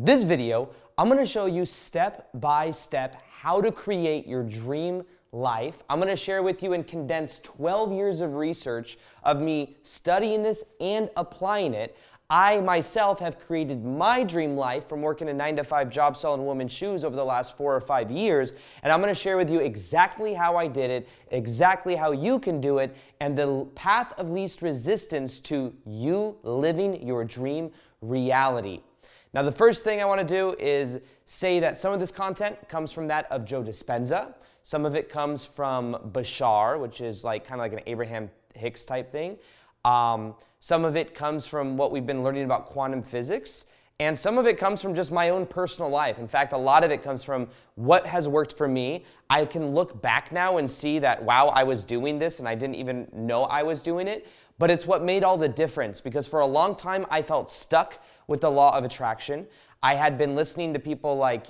This video, I'm gonna show you step by step how to create your dream life. I'm gonna share with you and condense 12 years of research of me studying this and applying it. I myself have created my dream life from working a 9-to-5 job selling women's shoes over the last 4 or 5 years. And I'm gonna share with you exactly how I did it, exactly how you can do it, and the path of least resistance to you living your dream reality. Now, the first thing I want to do is say that some of this content comes from that of Joe Dispenza. Some of it comes from Bashar, which is kind of like an Abraham Hicks type thing. Some of it comes from what we've been learning about quantum physics. And some of it comes from just my own personal life. In fact, a lot of it comes from what has worked for me. I can look back now and see that, wow, I was doing this and I didn't even know I was doing it. But it's what made all the difference, because for a long time I felt stuck with the law of attraction. I had been listening to people like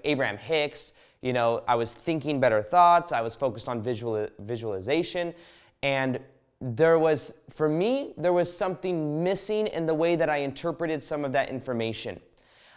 Abraham Hicks. I was thinking better thoughts. I was focused on visualization. And for me, there was something missing in the way that I interpreted some of that information.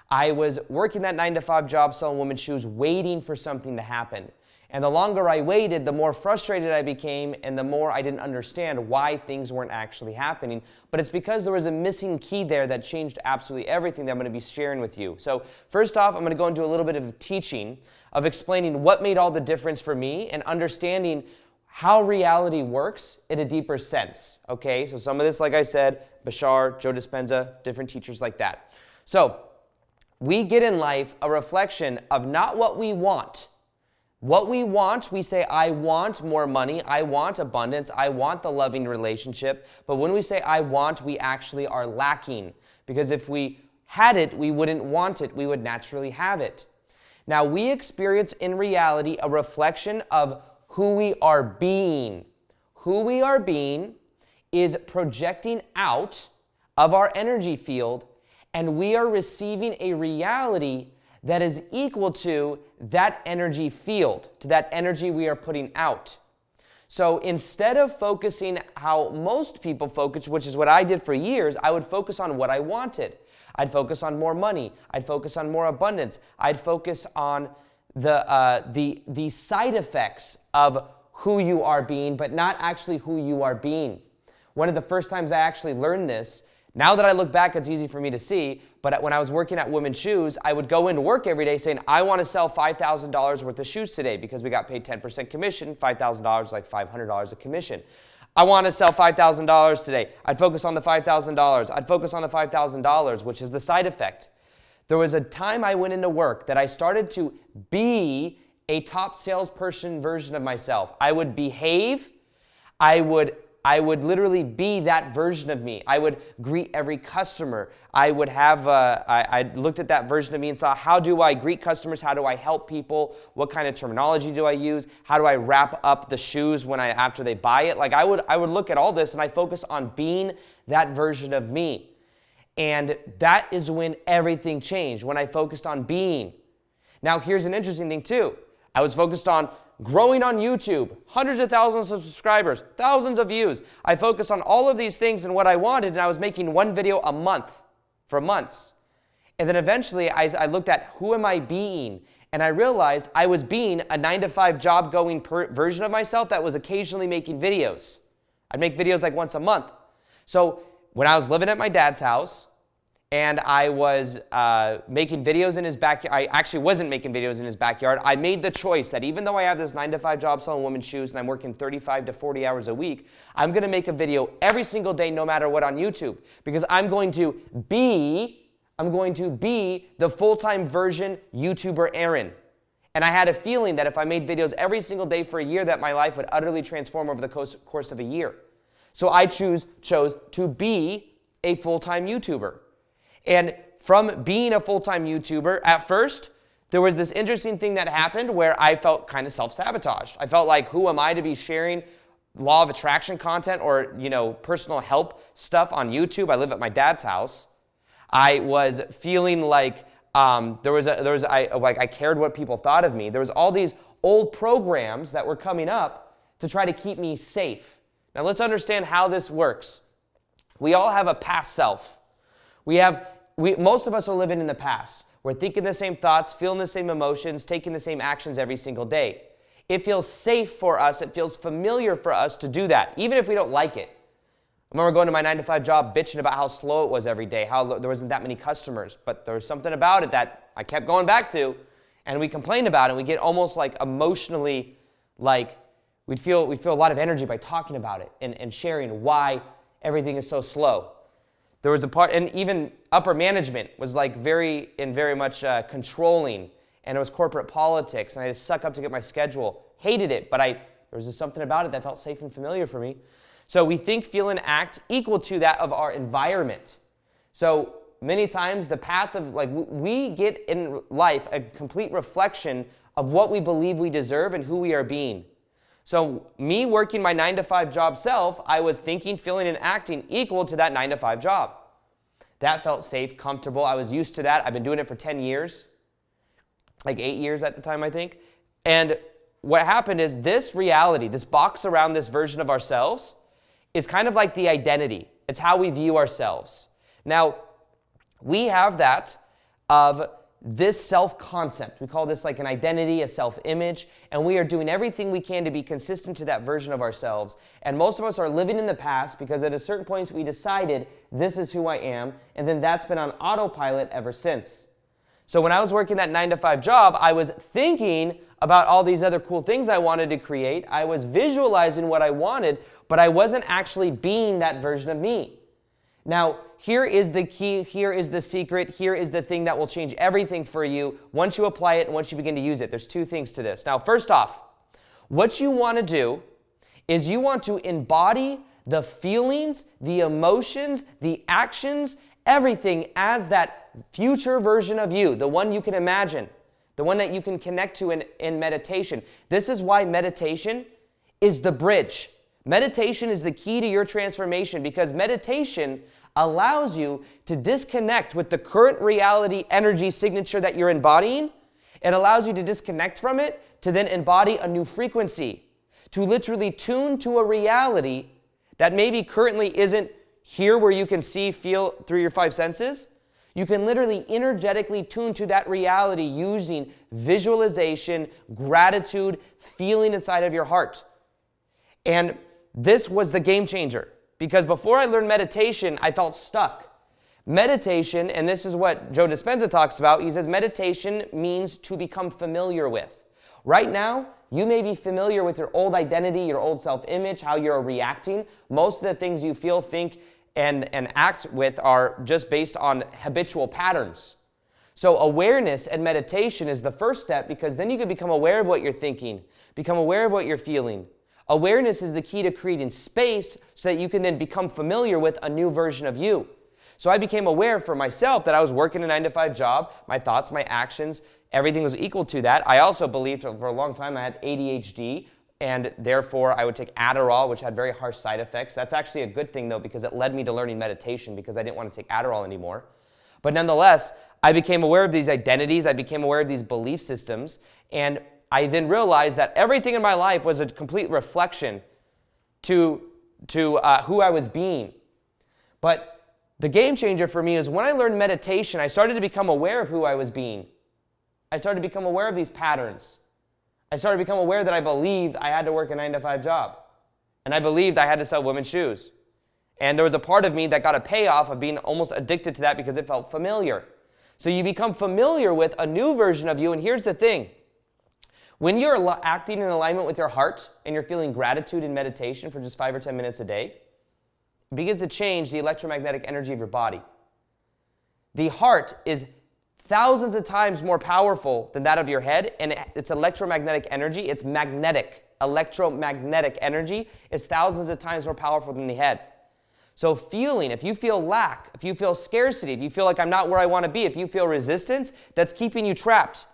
I was working that 9-to-5 job selling women's shoes, waiting for something to happen. And the longer I waited, the more frustrated I became, and the more I didn't understand why things weren't actually happening. But it's because there was a missing key there that changed absolutely everything that I'm going to be sharing with you. So first off, I'm going to go into a little bit of teaching of explaining what made all the difference for me and understanding how reality works in a deeper sense. Okay, so some of this, like I said, Bashar, Joe Dispenza, different teachers like that. So we get in life a reflection of not what we want. What we want, we say, I want more money, I want abundance, I want the loving relationship. But when we say I want, we actually are lacking. Because if we had it, we wouldn't want it, we would naturally have it. Now, we experience in reality a reflection of who we are being. Who we are being is projecting out of our energy field, and we are receiving a reality that is equal to that energy field, to that energy we are putting out. So instead of focusing how most people focus, which is what I did for years, I would focus on what I wanted. I'd focus on more money. I'd focus on more abundance. I'd focus on the side effects of who you are being, but not actually who you are being. One of the first times I actually learned this, now that I look back, it's easy for me to see, but when I was working at women's shoes, I would go into work every day saying, I want to sell $5,000 worth of shoes today because we got paid 10% commission. $5,000 like $500 a commission. I want to sell $5,000 today. I'd focus on the $5,000. I'd focus on the $5,000, which is the side effect. There was a time I went into work that I started to be a top salesperson version of myself. I would behave. I would literally be that version of me. I would greet every customer. I would have, I looked at that version of me and saw, how do I greet customers? How do I help people? What kind of terminology do I use? How do I wrap up the shoes after they buy it? I would look at all this and I focus on being that version of me. And that is when everything changed, when I focused on being. Now, here's an interesting thing too. I was focused on growing on YouTube, hundreds of thousands of subscribers, thousands of views. I focused on all of these things and what I wanted, and I was making one video a month for months. And then eventually I looked at who am I being, and I realized I was being a 9-to-5 job going version of myself that was occasionally making videos. I'd make videos like once a month. So when I was living at my dad's house, and I was making videos in his backyard. I actually wasn't making videos in his backyard. I made the choice that even though I have this 9-to-5 job selling women's shoes and I'm working 35 to 40 hours a week, I'm going to make a video every single day no matter what on YouTube, because I'm going to be the full-time version YouTuber Aaron. And I had a feeling that if I made videos every single day for a year, that my life would utterly transform over the course of a year. So I chose to be a full-time YouTuber. And from being a full-time YouTuber, at first, there was this interesting thing that happened where I felt kind of self-sabotaged. I felt like, who am I to be sharing law of attraction content or, personal help stuff on YouTube? I live at my dad's house. I was feeling like I cared what people thought of me. There was all these old programs that were coming up to try to keep me safe. Now let's understand how this works. We all have a past self. We have most of us are living in the past. We're thinking the same thoughts, feeling the same emotions, taking the same actions every single day. It feels safe for us. It feels familiar for us to do that, even if we don't like it. I remember going to my 9-to-5 job bitching about how slow it was every day, how there wasn't that many customers. But there was something about it that I kept going back to, and we complained about it. And we get almost like emotionally, like we feel a lot of energy by talking about it and sharing why everything is so slow. There was a part, and even upper management was like very much controlling, and it was corporate politics, and I had to suck up to get my schedule. Hated it, but there was just something about it that felt safe and familiar for me. So we think, feel, and act equal to that of our environment. So many times the path of, like, we get in life a complete reflection of what we believe we deserve and who we are being. So me working my 9-to-5 job self, I was thinking, feeling, and acting equal to that 9-to-5 job. That felt safe, comfortable. I was used to that. I've been doing it for 10 years, like 8 years at the time, I think. And what happened is this reality, this box around this version of ourselves, is kind of like the identity. It's how we view ourselves. Now, we have that of this self-concept. We call this like an identity, a self-image, and we are doing everything we can to be consistent to that version of ourselves. And most of us are living in the past because at a certain point we decided this is who I am, and then that's been on autopilot ever since. So when I was working that 9-to-5 job, I was thinking about all these other cool things I wanted to create. I was visualizing what I wanted, but I wasn't actually being that version of me. Now, here is the key, here is the secret, here is the thing that will change everything for you once you apply it and once you begin to use it. There's two things to this. Now, first off, what you want to do is you want to embody the feelings, the emotions, the actions, everything as that future version of you, the one you can imagine, the one that you can connect to in meditation. This is why meditation is the bridge. Meditation is the key to your transformation because meditation allows you to disconnect with the current reality energy signature that you're embodying. It allows you to disconnect from it to then embody a new frequency, to literally tune to a reality that maybe currently isn't here where you can see, feel through your 5 senses. You can literally energetically tune to that reality using visualization, gratitude, feeling inside of your heart. And this was the game changer because before I learned meditation, I felt stuck. Meditation, and this is what Joe Dispenza talks about, he says meditation means to become familiar with. Right now, you may be familiar with your old identity, your old self-image, how you're reacting. Most of the things you feel, think, and act with are just based on habitual patterns. So awareness and meditation is the first step because then you can become aware of what you're thinking, become aware of what you're feeling. Awareness is the key to creating space so that you can then become familiar with a new version of you. So I became aware for myself that I was working a 9-to-5 job, my thoughts, my actions, everything was equal to that. I also believed for a long time I had ADHD, and therefore I would take Adderall, which had very harsh side effects. That's actually a good thing though because it led me to learning meditation because I didn't want to take Adderall anymore. But nonetheless, I became aware of these identities, I became aware of these belief systems, and I then realized that everything in my life was a complete reflection to who I was being. But the game changer for me is when I learned meditation, I started to become aware of who I was being. I started to become aware of these patterns. I started to become aware that I believed I had to work a 9-to-5 job. And I believed I had to sell women's shoes. And there was a part of me that got a payoff of being almost addicted to that because it felt familiar. So you become familiar with a new version of you, and here's the thing. When you're acting in alignment with your heart and you're feeling gratitude in meditation for just 5 or 10 minutes a day, it begins to change the electromagnetic energy of your body. The heart is thousands of times more powerful than that of your head, and it's electromagnetic energy. It's magnetic. Electromagnetic energy is thousands of times more powerful than the head. So feeling, if you feel lack, if you feel scarcity, if you feel like I'm not where I want to be, if you feel resistance, that's keeping you trapped.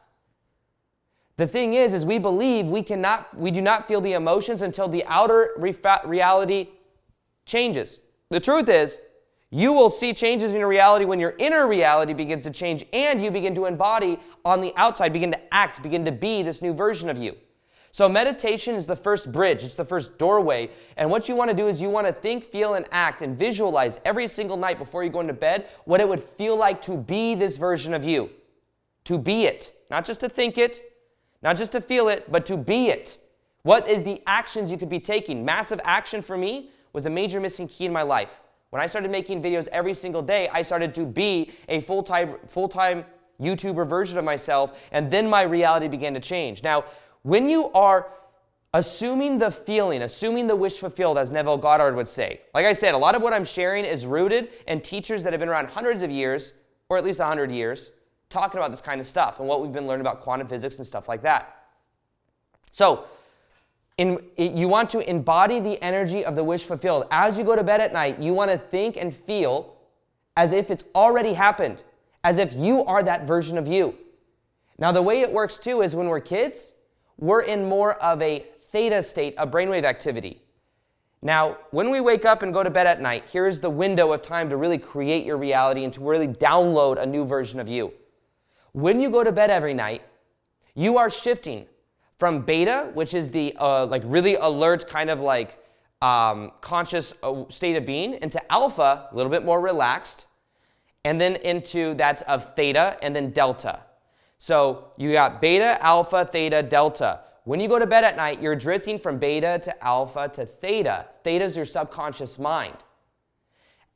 The thing is we believe we do not feel the emotions until the outer reality changes. The truth is, you will see changes in your reality when your inner reality begins to change and you begin to embody on the outside, begin to act, begin to be this new version of you. So meditation is the first bridge. It's the first doorway. And what you want to do is you want to think, feel, and act and visualize every single night before you go into bed what it would feel like to be this version of you. To be it. Not just to think it, not just to feel it, but to be it. What is the actions you could be taking? Massive action for me was a major missing key in my life. When I started making videos every single day, I started to be a full-time YouTuber version of myself, and then my reality began to change. Now, when you are assuming the feeling, assuming the wish fulfilled, as Neville Goddard would say, like I said, a lot of what I'm sharing is rooted in teachers that have been around hundreds of years, or at least 100 years, talking about this kind of stuff and what we've been learning about quantum physics and stuff like that. So, you want to embody the energy of the wish fulfilled. As you go to bed at night, you want to think and feel as if it's already happened, as if you are that version of you. Now, the way it works too is when we're kids, we're in more of a theta state of brainwave activity. Now, when we wake up and go to bed at night, here's the window of time to really create your reality and to really download a new version of you. When you go to bed every night, you are shifting from beta, which is the like really alert kind of like conscious state of being, into alpha, a little bit more relaxed, and then into that of theta and then delta. So you got beta, alpha, theta, delta. When you go to bed at night, you're drifting from beta to alpha to theta. Theta is your subconscious mind.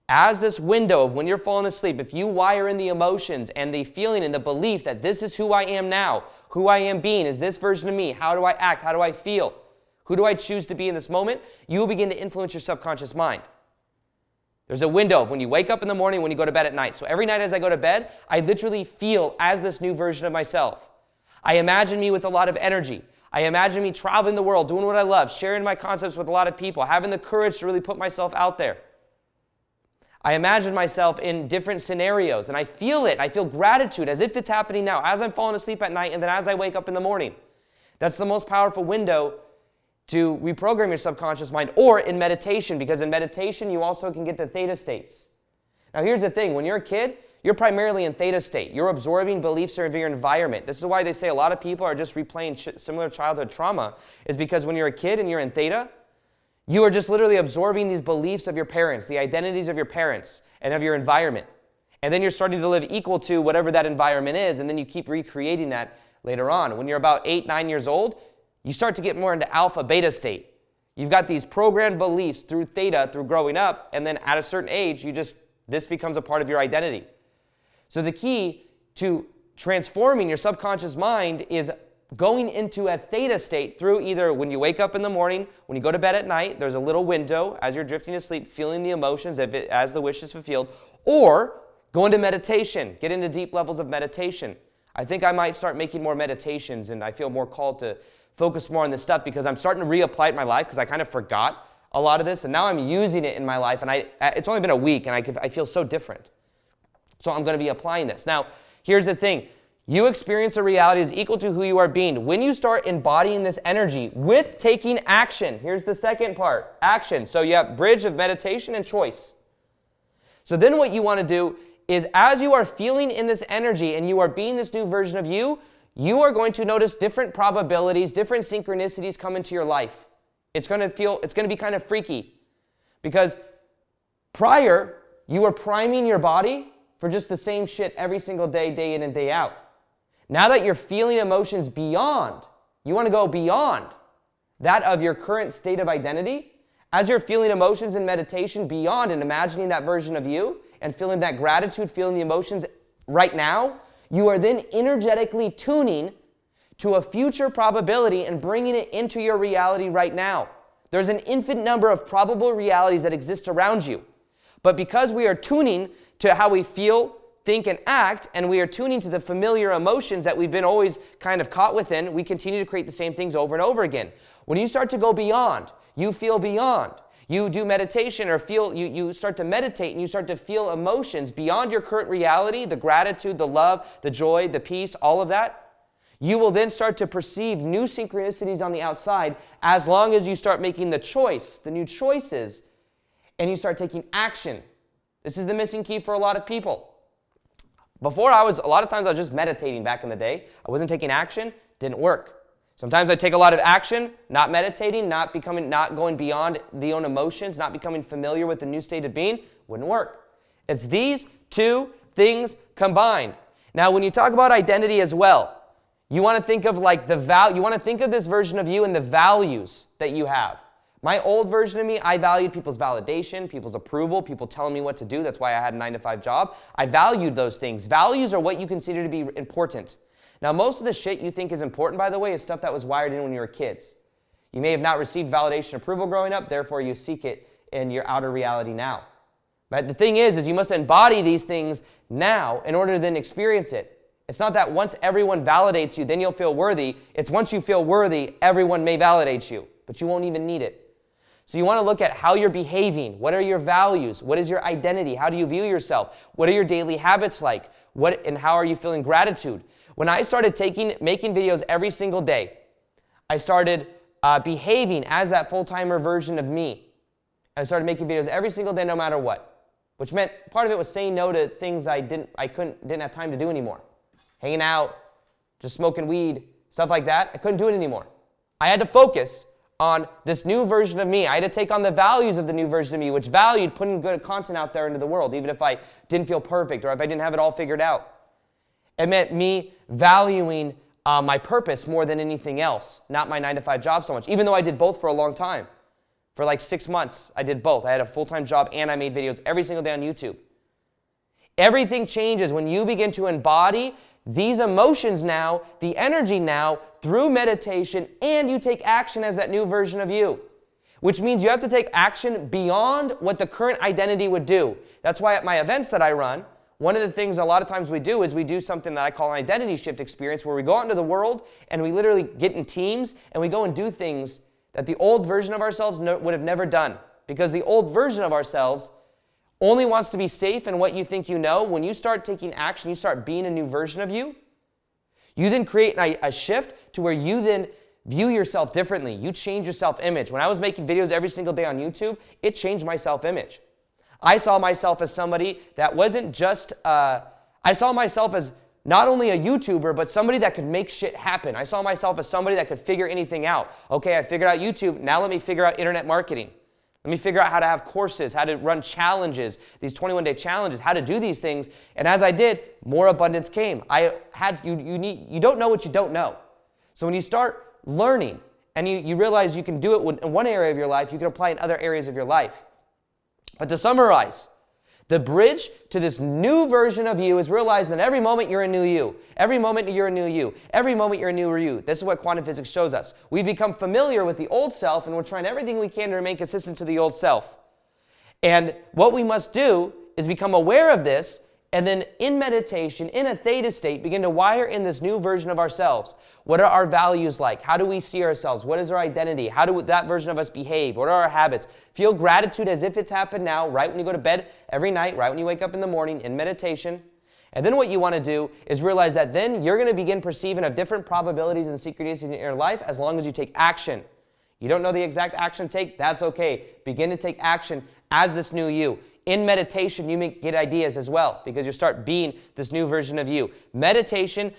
As this window of when you're falling asleep, if you wire in the emotions and the feeling and the belief that this is who I am now, who I am being, is this version of me, how do I act, how do I feel, who do I choose to be in this moment, you will begin to influence your subconscious mind. There's a window of when you wake up in the morning, when you go to bed at night. So every night as I go to bed, I literally feel as this new version of myself. I imagine me with a lot of energy. I imagine me traveling the world, doing what I love, sharing my concepts with a lot of people, having the courage to really put myself out there. I imagine myself in different scenarios, and I feel it. I feel gratitude as if it's happening now, as I'm falling asleep at night and then as I wake up in the morning. That's the most powerful window to reprogram your subconscious mind, or in meditation, because in meditation you also can get to theta states. Now here's the thing, when you're a kid, you're primarily in theta state. You're absorbing beliefs of your environment. This is why they say a lot of people are just replaying similar childhood trauma, is because when you're a kid and you're in theta, you are just literally absorbing these beliefs of your parents, the identities of your parents and of your environment. And then you're starting to live equal to whatever that environment is, and then you keep recreating that later on. When you're about 8, 9 years old, you start to get more into alpha, beta state. You've got these programmed beliefs through theta, through growing up, and then at a certain age, this becomes a part of your identity. So the key to transforming your subconscious mind is going into a theta state through either when you wake up in the morning, when you go to bed at night, there's a little window as you're drifting to sleep, feeling the emotions as the wish is fulfilled, or go into meditation, get into deep levels of meditation. I think I might start making more meditations, and I feel more called to focus more on this stuff because I'm starting to reapply it in my life because I kind of forgot a lot of this, and now I'm using it in my life, and it's only been a week, and I feel so different. So I'm going to be applying this. Now, here's the thing. You experience a reality is equal to who you are being. When you start embodying this energy with taking action, here's the second part, action. So you have bridge of meditation and choice. So then what you want to do is as you are feeling in this energy and you are being this new version of you, you are going to notice different probabilities, different synchronicities come into your life. It's going to be kind of freaky because prior, you were priming your body for just the same shit every single day, day in and day out. Now that you're feeling emotions beyond, you want to go beyond that of your current state of identity. As you're feeling emotions in meditation beyond and imagining that version of you and feeling that gratitude, feeling the emotions right now, you are then energetically tuning to a future probability and bringing it into your reality right now. There's an infinite number of probable realities that exist around you. But because we are tuning to how we feel, think, and act, and we are tuning to the familiar emotions that we've been always kind of caught within, we continue to create the same things over and over again. When you start to go beyond, you feel beyond. You do meditation or you start to meditate and you start to feel emotions beyond your current reality, the gratitude, the love, the joy, the peace, all of that. You will then start to perceive new synchronicities on the outside as long as you start making the choice, the new choices, and you start taking action. This is the missing key for a lot of people. Before a lot of times I was just meditating back in the day. I wasn't taking action, didn't work. Sometimes I take a lot of action, not meditating, not going beyond the own emotions, not becoming familiar with the new state of being. Wouldn't work. It's these two things combined. Now, when you talk about identity as well, you want to think of like you want to think of this version of you and the values that you have. My old version of me, I valued people's validation, people's approval, people telling me what to do. That's why I had a 9-to-5 job. I valued those things. Values are what you consider to be important. Now, most of the shit you think is important, by the way, is stuff that was wired in when you were kids. You may have not received validation approval growing up, therefore you seek it in your outer reality now. But the thing is you must embody these things now in order to then experience it. It's not that once everyone validates you, then you'll feel worthy. It's once you feel worthy, everyone may validate you, but you won't even need it. So you want to look at how you're behaving. What are your values? What is your identity? How do you view yourself? What are your daily habits like? And how are you feeling gratitude? When I started making videos every single day, I started behaving as that full-timer version of me. I started making videos every single day no matter what, which meant part of it was saying no to things I didn't have time to do anymore. Hanging out, just smoking weed, stuff like that. I couldn't do it anymore. I had to focus on this new version of me. I had to take on the values of the new version of me, which valued putting good content out there into the world, even if I didn't feel perfect or if I didn't have it all figured out. It meant me valuing my purpose more than anything else, not my 9-to-5 job so much, even though I did both for a long time. For like 6 months, I did both. I had a full-time job and I made videos every single day on YouTube. Everything changes when you begin to embody these emotions now, the energy now, through meditation, and you take action as that new version of you. Which means you have to take action beyond what the current identity would do. That's why at my events that I run, one of the things a lot of times we do is we do something that I call an identity shift experience, where we go out into the world and we literally get in teams and we go and do things that the old version of ourselves would have never done. Because the old version of ourselves only wants to be safe in what you think you know. When you start taking action, you start being a new version of you, you then create a shift to where you then view yourself differently. You change your self-image. When I was making videos every single day on YouTube, it changed my self-image. I saw myself as somebody that wasn't just, I saw myself as not only a YouTuber, but somebody that could make shit happen. I saw myself as somebody that could figure anything out. Okay, I figured out YouTube, now let me figure out internet marketing. Let me figure out how to have courses, how to run challenges, these 21-day challenges, how to do these things. And as I did, more abundance came. You don't know what you don't know. So when you start learning and you realize you can do it in one area of your life, you can apply it in other areas of your life. But to summarize, the bridge to this new version of you is realizing that every moment you're a new you. Every moment you're a new you. Every moment you're a new you. This is what quantum physics shows us. We've become familiar with the old self, and we're trying everything we can to remain consistent to the old self. And what we must do is become aware of this, and then in meditation, in a theta state, begin to wire in this new version of ourselves. What are our values like? How do we see ourselves? What is our identity? How do that version of us behave? What are our habits? Feel gratitude as if it's happened now, right when you go to bed every night, right when you wake up in the morning, in meditation. And then what you want to do is realize that then you're going to begin perceiving of different probabilities and synchronicities in your life as long as you take action. You don't know the exact action to take? That's okay. Begin to take action as this new you. In meditation, you may get ideas as well because you start being this new version of you. Meditation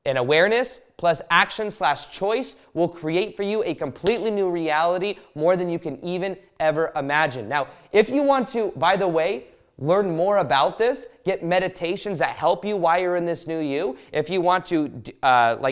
and awareness plus action/choice will create for you a completely new reality, more than you can even ever imagine. Now, if you want to, by the way, learn more about this, get meditations that help you while you're in this new you. If you want to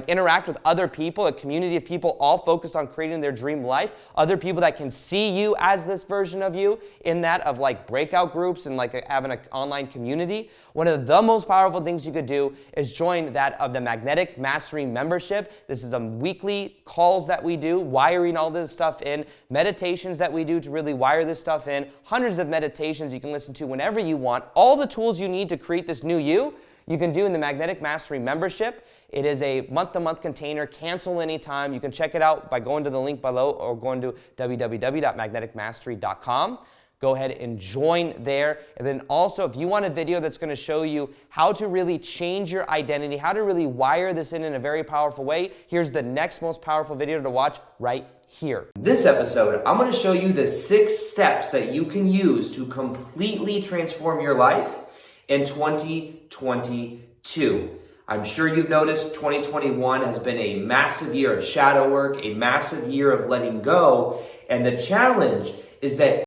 interact with other people, a community of people all focused on creating their dream life, other people that can see you as this version of you, in that of like breakout groups and like having an online community, one of the most powerful things you could do is join that of the Magnetic Mastery membership. This is a weekly calls that we do, wiring all this stuff in, meditations that we do to really wire this stuff in, hundreds of meditations you can listen to whenever you want, all the tools you need to create this new you can do in the Magnetic Mastery membership. It is a month-to-month container, cancel anytime. You can check it out by going to the link below or going to www.magneticmastery.com. Go ahead and join there. And then also, if you want a video that's going to show you how to really change your identity, how to really wire this in a very powerful way, here's the next most powerful video to watch right here. This episode, I'm going to show you the 6 steps that you can use to completely transform your life in 2022. I'm sure you've noticed 2021 has been a massive year of shadow work, a massive year of letting go. And the challenge is that